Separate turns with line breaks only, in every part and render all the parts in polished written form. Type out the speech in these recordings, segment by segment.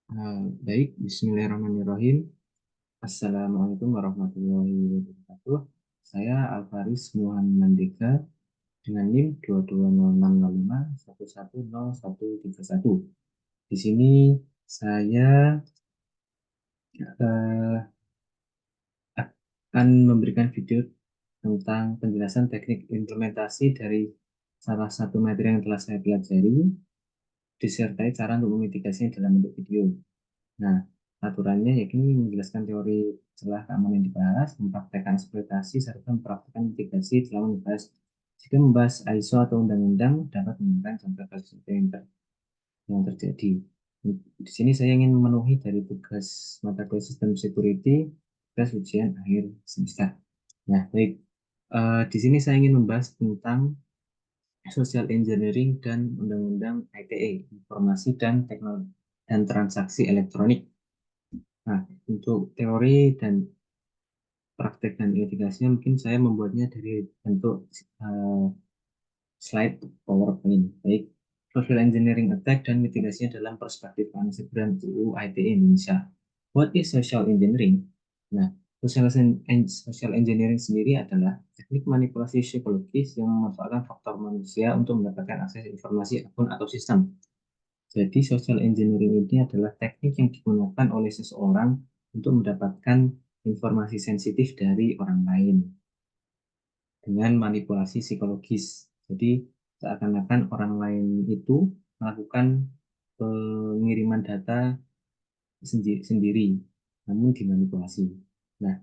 Baik, Bismillahirrahmanirrahim. Assalamualaikum warahmatullahi wabarakatuh. Saya Alvaris Muhammad Mandeka dengan NIM 22060511031. Di sini saya eh, akan memberikan video tentang penjelasan teknik implementasi dari salah satu materi yang telah saya pelajari, disertai cara untuk memitigasinya dalam bentuk video. Nah, aturannya yakni menjelaskan teori celah keamanan yang dibahas, mempraktekkan eksploitasi, serta mempraktekkan mitigasi dalam membahas. Jika membahas ISO atau undang-undang, dapat menemukan contoh kasus yang terjadi. Di sini saya ingin memenuhi dari tugas mata kuliah Sistem Security, tugas ujian akhir semester. Nah, baik. Di sini saya ingin membahas tentang Social Engineering dan Undang-Undang ITE, Informasi dan Teknologi dan Transaksi Elektronik. Nah, untuk teori dan praktek dan mitigasinya mungkin saya membuatnya dari bentuk uh, slide PowerPoint. Baik, social engineering attack dan mitigasinya dalam perspektif penelitian UU ITE Indonesia. What is social engineering? Nah, social engineering sendiri adalah teknik manipulasi psikologis yang memanfaatkan faktor manusia untuk mendapatkan akses informasi akun atau sistem. Jadi social engineering ini adalah teknik yang digunakan oleh seseorang untuk mendapatkan informasi sensitif dari orang lain dengan manipulasi psikologis. Jadi seakan-akan orang lain itu melakukan pengiriman data sendiri, namun dimanipulasi. Nah,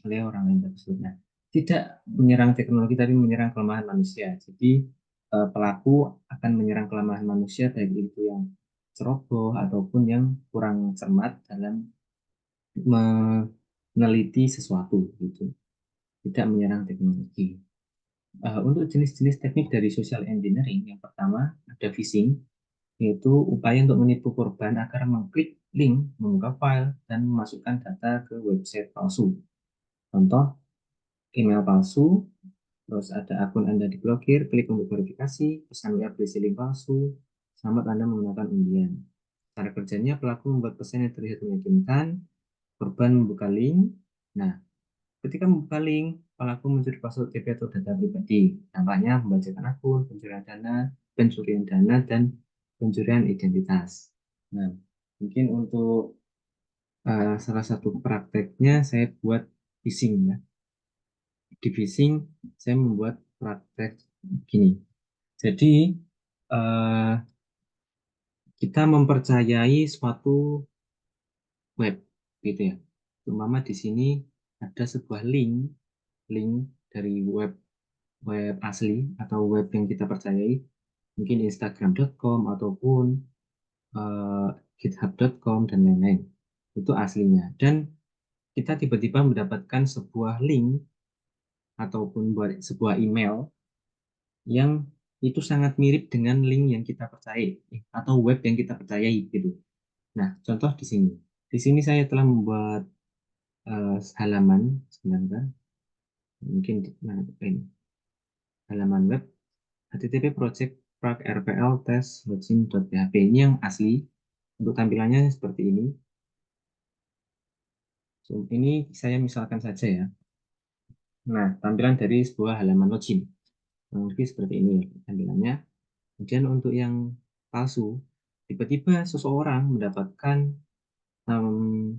oleh orang lain tersebut. Nah, tidak menyerang teknologi tapi menyerang kelemahan manusia. Jadi pelaku akan menyerang kelemahan manusia baik itu yang ceroboh ataupun yang kurang cermat dalam meneliti sesuatu gitu. Tidak menyerang teknologi. Untuk jenis-jenis teknik dari social engineering, yang pertama ada phishing, yaitu upaya untuk menipu korban agar mengklik link, membuka file, dan memasukkan data ke website palsu. Contoh, email palsu, terus ada akun Anda diblokir, klik untuk verifikasi, pesan WA berisi link palsu, selamat Anda menggunakan undian. Cara kerjanya, pelaku membuat pesan yang terlihat meyakinkan, korban membuka link. Nah, ketika membuka link, pelaku mencuri password OTP atau data pribadi. Dampaknya membacakan akun, pencurian dana, dan pencurian identitas. Nah, mungkin untuk salah satu prakteknya saya buat phishing ya. Di phishing saya membuat praktek gini. Jadi uh, kita mempercayai suatu web, gitu ya. Umpama di sini ada sebuah link dari web web asli atau web yang kita percayai, mungkin Instagram.com ataupun uh, GitHub.com dan lain-lain. Itu aslinya. Dan kita tiba-tiba mendapatkan sebuah link ataupun buat sebuah email yang itu sangat mirip dengan link yang kita percayai atau web yang kita percayai gitu. Nah, contoh di sini. Di sini saya telah membuat halaman sebentar, mungkin nah, ini halaman web http project rpl test login.php ini yang asli. Untuk tampilannya seperti ini. So, ini saya misalkan saja ya. Nah, tampilan dari sebuah halaman login. Mungkin seperti ini tampilannya. Kemudian untuk yang palsu, tiba-tiba seseorang mendapatkan um,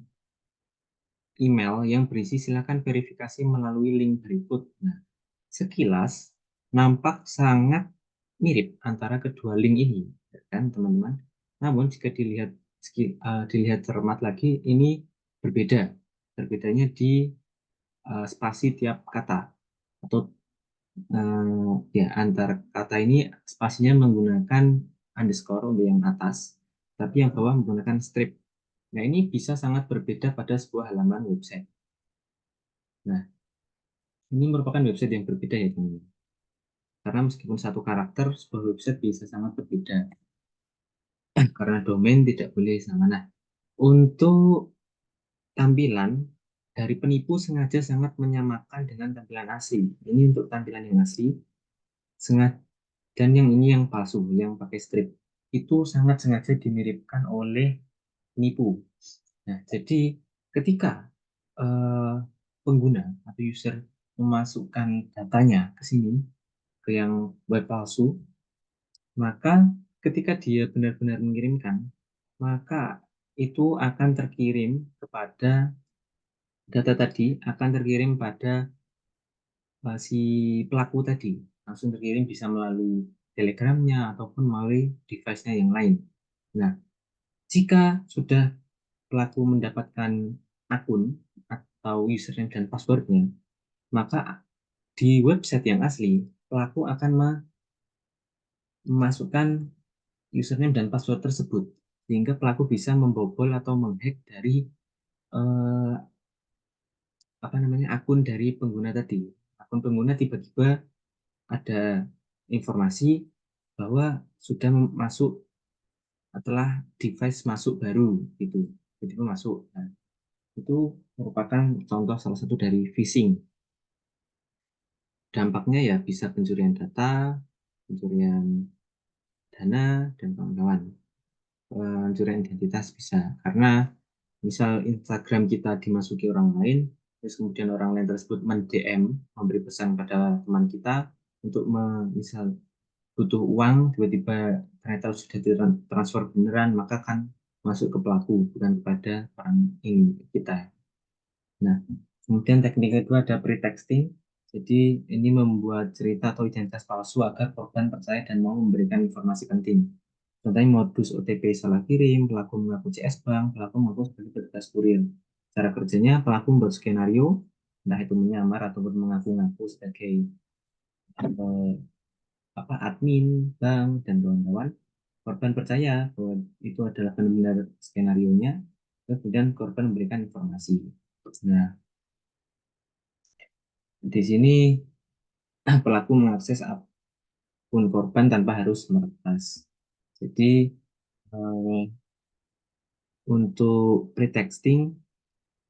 email yang berisi silakan verifikasi melalui link berikut. Nah, sekilas nampak sangat mirip antara kedua link ini, kan teman-teman. Namun jika dilihat cermat lagi, ini berbeda. Berbedanya di spasi tiap kata atau ya antar kata ini spasinya menggunakan underscore untuk yang atas, tapi yang bawah menggunakan strip. Nah, ini bisa sangat berbeda pada sebuah halaman website. Nah, ini merupakan website yang berbeda ya teman-teman. Karena meskipun satu karakter, sebuah website bisa sangat berbeda. Karena domain tidak boleh sama. Nah, untuk tampilan dari penipu sengaja sangat menyamakan dengan tampilan asli. Ini untuk tampilan yang asli, sengaja dan yang ini yang palsu, yang pakai strip. Itu sangat sengaja dimiripkan oleh penipu. Nah, jadi ketika eh, pengguna atau user memasukkan datanya ke sini, ke yang web palsu, maka ketika dia benar-benar mengirimkan, maka itu akan terkirim kepada data tadi akan terkirim pada si pelaku tadi, langsung terkirim bisa melalui telegramnya ataupun melalui device-nya yang lain. Nah, jika sudah pelaku mendapatkan akun atau username dan passwordnya, maka di website yang asli, pelaku akan memasukkan username dan password tersebut, sehingga pelaku bisa membobol atau menghack dari eh, apa namanya akun dari pengguna tadi. Akun pengguna tiba-tiba ada informasi bahwa sudah masuk setelah device masuk baru gitu, jadi masuk. Nah, itu merupakan contoh salah satu dari phishing. Dampaknya ya bisa pencurian data, pencurian dana, dan kawan-kawan. Pencurian identitas bisa karena misal Instagram kita dimasuki orang lain, terus kemudian orang lain tersebut men-DM, memberi pesan pada teman kita untuk misal butuh uang, tiba-tiba ternyata sudah transfer beneran, maka kan masuk ke pelaku, bukan kepada orang ini kita. Nah, kemudian teknik kedua ada pretexting. Jadi ini membuat cerita atau identitas palsu agar korban percaya dan mau memberikan informasi penting. Contohnya modus OTP salah kirim, pelaku mengaku CS Bank, pelaku mengaku sebagai petugas kurir. Cara kerjanya, pelaku membuat skenario, entah itu menyamar ataupun mengaku-ngaku sebagai eh, admin bank dan kawan-kawan. Korban percaya bahwa itu adalah benar-benar skenario-nya, kemudian korban memberikan informasi. Nah, di sini pelaku mengakses akun korban tanpa harus meretas. Jadi eh, untuk pretexting,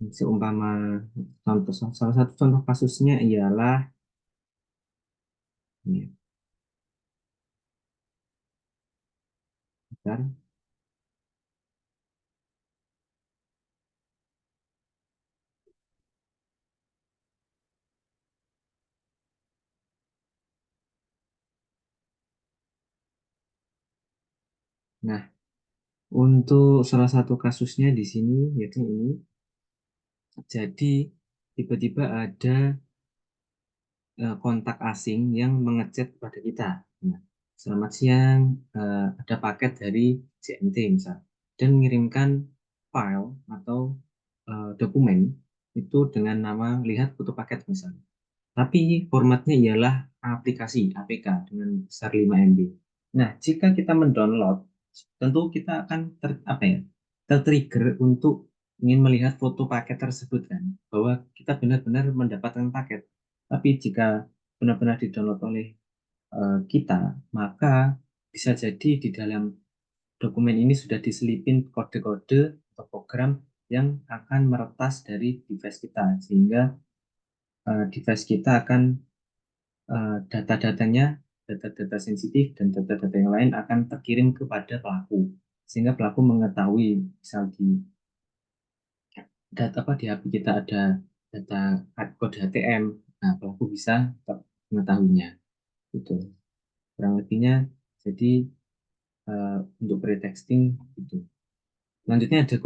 seumpama contoh salah satu contoh kasusnya ialah ya, bentar. Nah, untuk salah satu kasusnya di sini yaitu ini, jadi tiba-tiba ada kontak asing yang mengechat kepada kita. Nah, selamat siang, ada paket dari JNT misal, dan mengirimkan file atau dokumen itu dengan nama lihat foto paket misal. Tapi formatnya ialah aplikasi APK dengan besar 5 MB. Nah, jika kita mendownload, tentu kita akan apa ya, tertrigger untuk ingin melihat foto paket tersebut kan, bahwa kita benar-benar mendapatkan paket. Tapi jika benar-benar didownload oleh kita, maka bisa jadi di dalam dokumen ini sudah diselipin kode-kode atau program yang akan meretas dari device kita, sehingga device kita akan data-datanya, data-data sensitif dan data-data yang lain akan terkirim kepada pelaku, sehingga pelaku mengetahui misal di data apa di HP kita ada data kode ATM, nah pelaku bisa mengetahuinya. Itu kurang lebihnya. Jadi untuk pretexting itu. Selanjutnya ada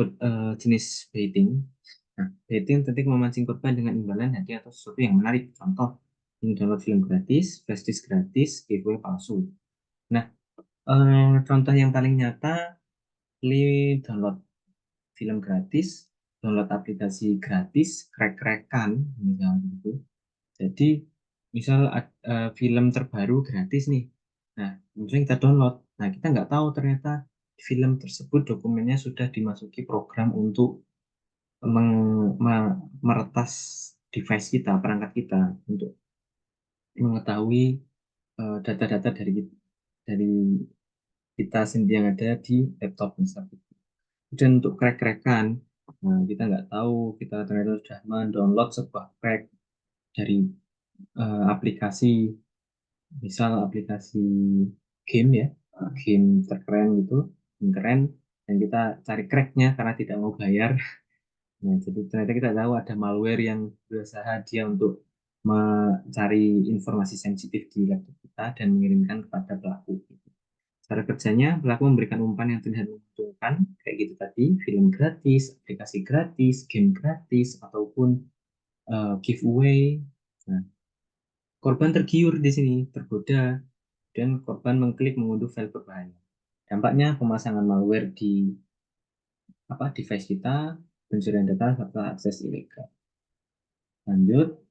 jenis baiting. Nah, baiting tentu memancing korban dengan imbalan hadiah atau sesuatu yang menarik. Contoh, ini download film gratis, flash disk gratis, giveaway palsu. Nah, contoh yang paling nyata, download film gratis, download aplikasi gratis, crack-crackan, misalnya gitu. Jadi, misal film terbaru gratis nih. Nah, kemudian kita download. Nah, kita nggak tahu ternyata film tersebut dokumennya sudah dimasuki program untuk meretas device kita, perangkat kita, untuk mengetahui data-data dari kita sendiri yang ada di laptop misalnya. Dan untuk crack-crackan, nah, kita nggak tahu kita ternyata sudah mendownload sebuah crack dari aplikasi, misal aplikasi game ya, game terkeren gitu, game keren. dan kita cari cracknya karena tidak mau bayar. Nah, jadi ternyata kita tahu ada malware yang berusaha dia untuk mencari informasi sensitif di laptop kita dan mengirimkan kepada pelaku. Cara kerjanya, pelaku memberikan umpan yang terlihat menguntungkan, kayak gitu tadi, film gratis, aplikasi gratis, game gratis, ataupun giveaway. Nah, korban tergiur di sini, tergoda, dan korban mengklik mengunduh file berbahaya. Dampaknya pemasangan malware di device kita, pencurian data, serta akses ilegal. Lanjut,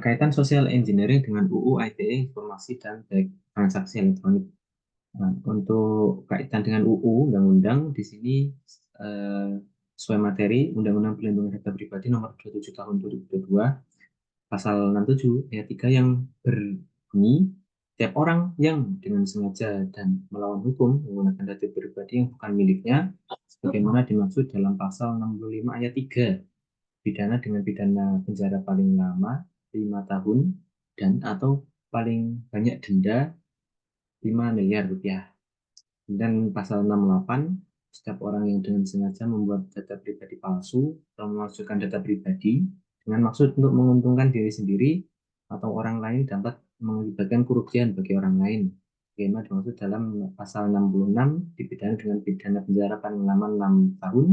kaitan social engineering dengan UU ITE informasi dan transaksi elektronik. Nah, untuk kaitan dengan UU undang-undang di sini eh, sesuai materi Undang-Undang Perlindungan Data Pribadi Nomor 27 Tahun 2022 Pasal 67 ayat 3 yang berbunyi setiap orang yang dengan sengaja dan melawan hukum menggunakan data pribadi yang bukan miliknya sebagaimana dimaksud dalam pasal 65 ayat 3 pidana dengan pidana penjara paling lama 5 tahun dan atau paling banyak denda 5 miliar rupiah. Dan pasal 68, setiap orang yang dengan sengaja membuat data pribadi palsu atau memasukkan data pribadi dengan maksud untuk menguntungkan diri sendiri atau orang lain dapat mengakibatkan kerugian bagi orang lain. Bagaimana dimaksud dalam pasal 66 dipidana dengan pidana penjara paling lama 6 tahun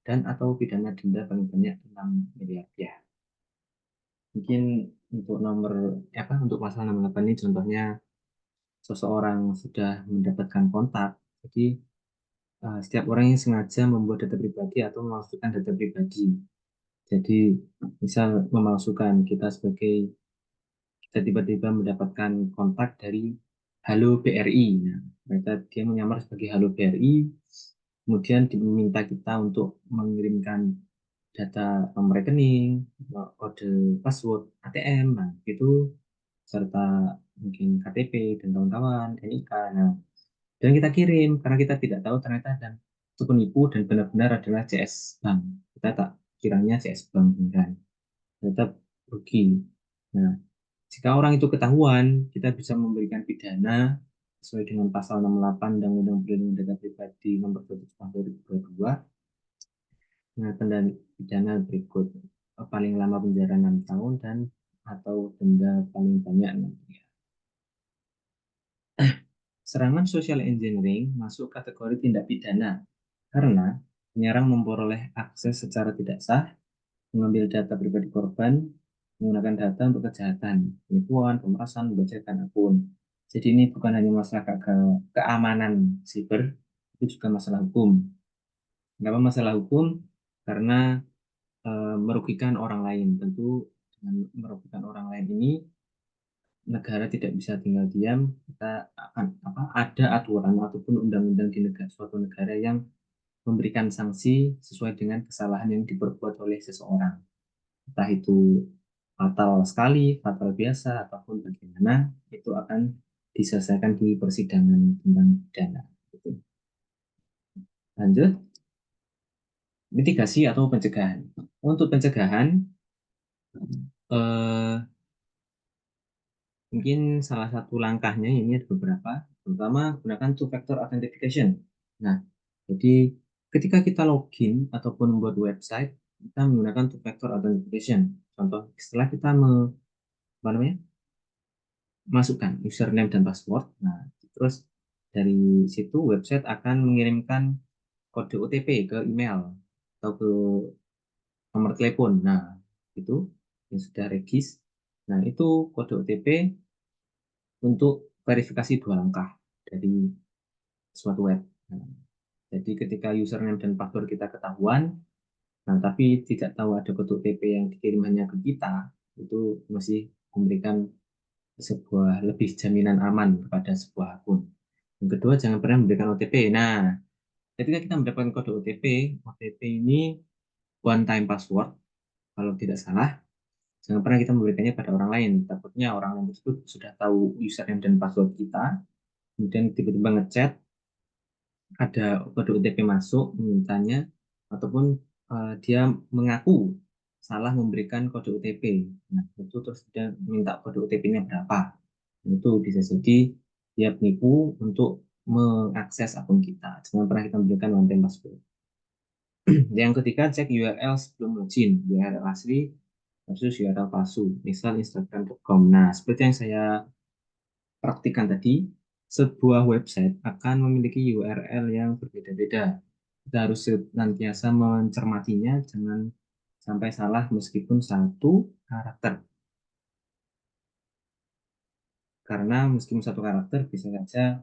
dan atau pidana denda paling banyak 6 miliar rupiah. Mungkin untuk untuk pasal 68 ini contohnya seseorang sudah mendapatkan kontak. Jadi setiap orang yang sengaja membuat data pribadi atau memalsukan data pribadi. Jadi, misal memalsukan kita tiba-tiba mendapatkan kontak dari Halo BRI. Nah, mereka dia menyamar sebagai Halo BRI, kemudian diminta kita untuk mengirimkan data nomor rekening, kode password ATM, nah itu serta mungkin KTP dan kawan-kawan, NIK. Nah, dan kita kirim karena kita tidak tahu ternyata dan itu penipu dan benar-benar adalah CS Bank. Kita tak kiranya CS Bank beneran. Ternyata rugi. Nah, jika orang itu ketahuan, kita bisa memberikan pidana sesuai dengan pasal 68 Undang-Undang Perlindungan Data Pribadi Nomor 27 Tahun 2022 dengan pidana berikut paling lama penjara 6 tahun dan atau denda paling banyak 6 miliar. Serangan social engineering masuk kategori tindak pidana karena penyerang memperoleh akses secara tidak sah, mengambil data pribadi korban, menggunakan data untuk kejahatan, penipuan, pemerasan, membacakan akun. Jadi ini bukan hanya masalah keamanan siber, itu juga masalah hukum. Kenapa masalah hukum? Karena merugikan orang lain. Tentu dengan merugikan orang lain ini negara tidak bisa tinggal diam. Kita akan ada aturan ataupun undang-undang di suatu negara yang memberikan sanksi sesuai dengan kesalahan yang diperbuat oleh seseorang. Entah itu fatal sekali, fatal biasa, ataupun bagaimana, itu akan diselesaikan di persidangan tentang pidana. Lanjut, mitigasi atau pencegahan. Untuk pencegahan, eh, mungkin salah satu langkahnya ini ada beberapa, terutama gunakan two-factor authentication. Nah, jadi ketika kita login ataupun membuat website, kita menggunakan two-factor authentication. Contoh, setelah kita masukkan username dan password, nah terus dari situ website akan mengirimkan kode OTP ke email atau ke nomor telepon. Nah, itu yang sudah regis. Nah, itu kode OTP untuk verifikasi 2 langkah dari suatu web. Nah, jadi ketika username dan password kita ketahuan, nah tapi tidak tahu ada kode OTP yang dikirim hanya ke kita, itu masih memberikan sebuah lebih jaminan aman kepada sebuah akun. Yang kedua, jangan pernah memberikan OTP. Nah, ketika kita mendapatkan kode OTP, OTP ini one time password, kalau tidak salah, jangan pernah kita memberikannya pada orang lain. Takutnya orang lain tersebut sudah tahu username dan password kita, kemudian tiba-tiba ngechat, ada kode OTP masuk, memintanya, ataupun dia mengaku salah memberikan kode OTP. Nah, itu terus dia minta kode OTP-nya berapa. Itu bisa jadi dia penipu untuk mengakses akun kita. Jangan pernah kita memberikan one time password. Yang ketiga, cek URL sebelum login, URL asli versus URL palsu, misal instagram.com. Nah, seperti yang saya praktikkan tadi, sebuah website akan memiliki URL yang berbeda-beda. Kita harus senantiasa mencermatinya, jangan sampai salah meskipun satu karakter. Karena meskipun satu karakter bisa saja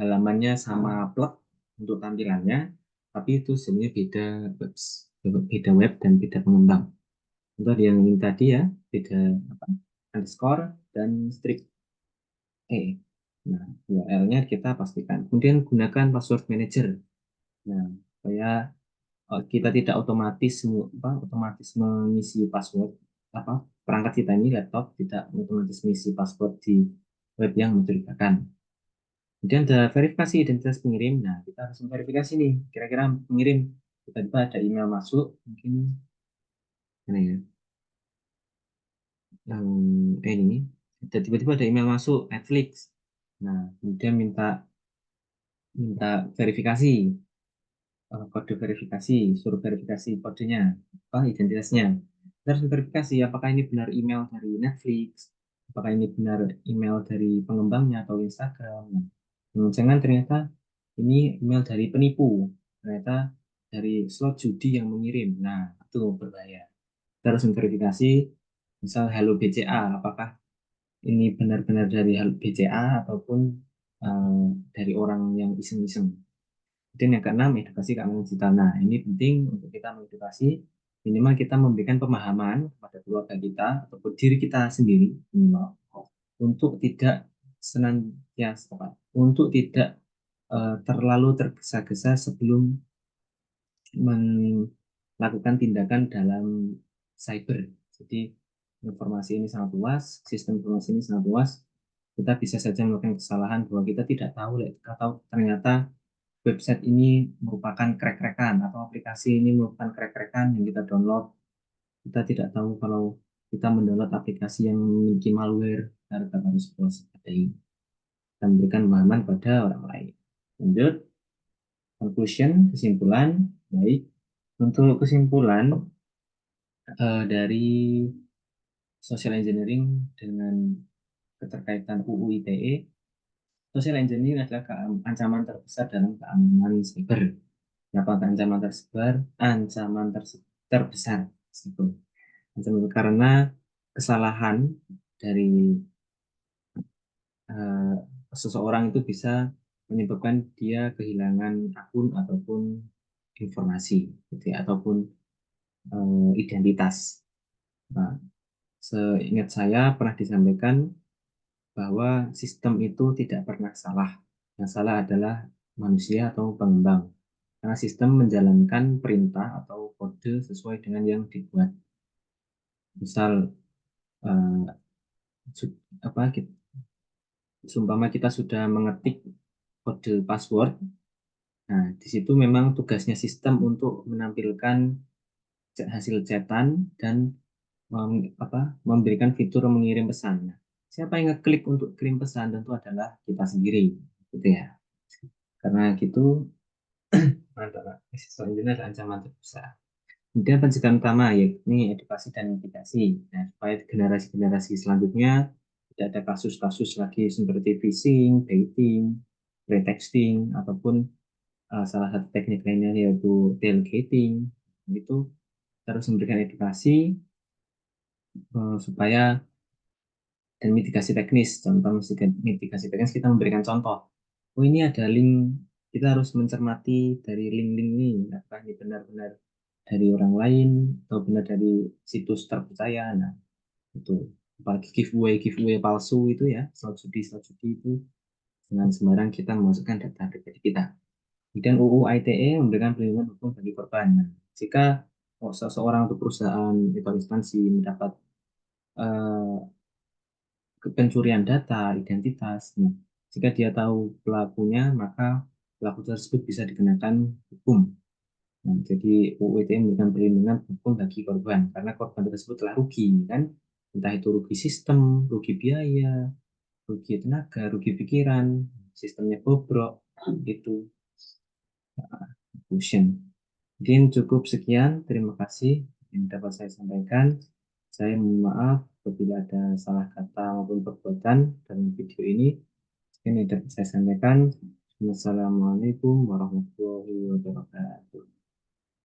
halamannya sama plot untuk tampilannya, tapi itu sebenarnya beda web dan beda pengembang. Untuk yang ini tadi ya, beda apa, underscore dan string E. Nah, URL-nya kita pastikan. Kemudian gunakan password manager. Nah, supaya kita tidak otomatis mengisi password apa perangkat kita ini laptop tidak otomatis mengisi password di web yang mencurigakan. Kemudian ada verifikasi identitas pengirim. Nah, kita harus memverifikasi nih, kira-kira pengirim tiba-tiba ada email masuk, mungkin ini ya, yang ini, tiba-tiba ada email masuk Netflix. Nah, kemudian minta minta verifikasi, kode verifikasi, suruh verifikasi kodenya, apa identitasnya. Kita harus verifikasi apakah ini benar email dari Netflix, apakah ini benar email dari pengembangnya atau Instagram. Nah, jangan ternyata ini email dari penipu, ternyata dari slot judi yang mengirim. Nah, itu berbahaya. Kita harus memverifikasi, misal Hello BCA, apakah ini benar-benar dari Hello BCA ataupun dari orang yang iseng-iseng. Dan yang keenam, edukasi keamanan digital. Nah, ini penting untuk kita mengedukasi, minimal kita memberikan pemahaman kepada keluarga kita ataupun diri kita sendiri, minimal, untuk tidak senantiasa, untuk tidak terlalu tergesa-gesa sebelum melakukan tindakan dalam cyber. Jadi, informasi ini sangat luas, sistem informasi ini sangat luas, kita bisa saja melakukan kesalahan bahwa kita tidak tahu, atau ternyata website ini merupakan crack-crackan atau aplikasi ini merupakan crack-crackan yang kita download. Kita tidak tahu kalau kita mendownload aplikasi yang memiliki malware, kita harus waspadai dan memberikan pemahaman pada orang lain. Lanjut, kesimpulan. Baik, untuk kesimpulan dari social engineering dengan keterkaitan UU ITE, social engineering adalah ancaman terbesar dalam keamanan cyber. Apa ancaman tersebut? Ancaman terbesar meskipun ancaman karena kesalahan dari uh, seseorang itu bisa menyebabkan dia kehilangan akun ataupun informasi gitu ya, ataupun identitas. Nah, seingat saya pernah disampaikan bahwa sistem itu tidak pernah salah. Yang salah adalah manusia atau pengembang. Karena sistem menjalankan perintah atau kode sesuai dengan yang dibuat. Misal eh, apa seumpama kita sudah mengetik kode password, nah di situ memang tugasnya sistem untuk menampilkan hasil cetan dan memberikan fitur mengirim pesan. Nah, siapa yang ngeklik untuk kirim pesan tentu adalah kita sendiri, gitu ya. Karena gitu, selanjutnya adalah ancaman terbesar. Kemudian pencegahan utama yakni edukasi dan mitigasi. Nah, supaya generasi-generasi selanjutnya tidak ada kasus-kasus lagi seperti phishing, baiting, pretexting, ataupun salah satu teknik lainnya yaitu tailgating. Itu harus memberikan edukasi supaya dan mitigasi teknis. Contoh mitigasi teknis kita memberikan contoh. Oh ini ada link, kita harus mencermati dari link-link ini, apakah ini benar-benar dari orang lain atau benar dari situs terpercaya. Nah, itu apalagi giveaway palsu itu ya, slot judi itu dengan sembarang kita memasukkan data pribadi kita. Kemudian UU ITE memberikan perlindungan hukum bagi korban. Nah, jika seseorang atau perusahaan atau instansi mendapat uh, pencurian data identitas, nah, jika dia tahu pelakunya maka pelaku tersebut bisa dikenakan hukum. Nah, jadi UU ITE memberikan perlindungan hukum bagi korban karena korban tersebut telah rugi kan, entah itu rugi sistem, rugi biaya, rugi tenaga, rugi pikiran. sistemnya bobrok, itu fusion. Mungkin cukup sekian, terima kasih yang dapat saya sampaikan. Saya mohon maaf apabila ada salah kata maupun perbuatan dalam video ini. Ini dapat saya sampaikan. Wassalamualaikum warahmatullahi wabarakatuh.